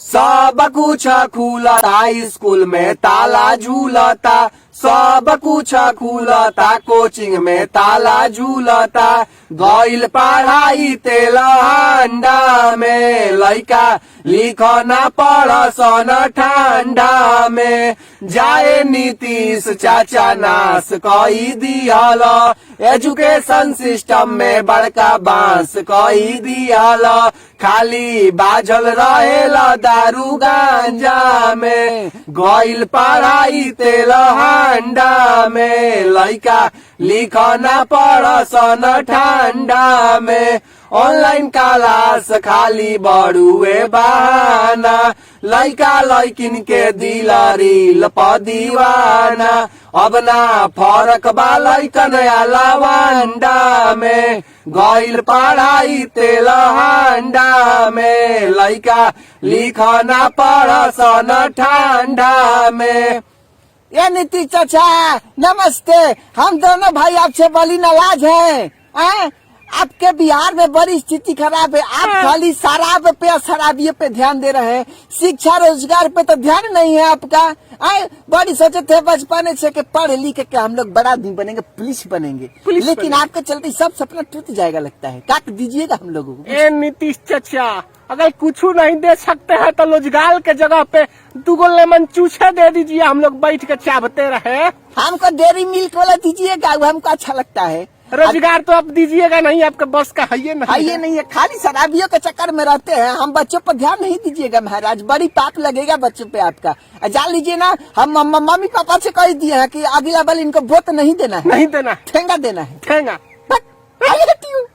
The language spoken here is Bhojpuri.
सब कुछ खुलता, स्कूल में ताला झूलता, सब कुछ खुलता, कोचिंग में ताला झूलता। गइल पढ़ाई तेल हांडा में, लइका लिखना पढ़सन ठंडा में। जाए नीतीश चाचा नाश कई दियल, एजुकेशन सिस्टम में बड़का बांस कई दियल। खाली बाझल रहेला दारू गांजा में, गइल पढ़ाई तेल हांडा में, लइका लिखना पढ़सन ठंडा में। ऑनलाइन क्लास खाली बड़ुए बहाना, लइका लइकिन के दिल रील प दीवाना। अब ना फरक बा लइकन या लवांडा में, गइल पढ़ाई तेल हांडा में, लइका लिखना पढ़सन ठंडा में। ये नीतीश चाचा नमस्ते, हम दोनों भाई आपसे बड़ी नाराज हैं। आपके बिहार में बड़ी स्थिति खराब है, आप खाली शराब पे और शराबियों पे ध्यान दे रहे हैं, शिक्षा रोजगार पे तो ध्यान नहीं है आपका। बड़ी सोचे थे बचपन से कि पढ़ लिख के हम लोग बड़ा आदमी बनेंगे, पुलिस बनेंगे, लेकिन आपके चलते सब सपना टूट जाएगा लगता है। काट दीजिएगा हम लोगों को। ए नीतीश चाचा, अगर कुछ नहीं दे सकते हैं तो रोजगार के जगह पे 2 लेमन चूसे दे दीजिए, हम लोग बैठ के चाहते रहे। हमको डेयरी मिल्क वाला दीजिएगा, वो हमको अच्छा लगता है। रोजगार तो आप दीजिएगा नहीं, आपके बस का है ये नहीं, ये नहीं है। खाली शराबियों के चक्कर में रहते हैं, हम बच्चों पर ध्यान नहीं दीजिएगा महाराज, बड़ी पाप लगेगा बच्चों पे आपका। जान लीजिए ना, हम मम्मी पापा से कह दिए हैं कि अगला बार इनको वोट नहीं देना है, नहीं देना, ठेंगा देना है, ठेंगा। I hate you.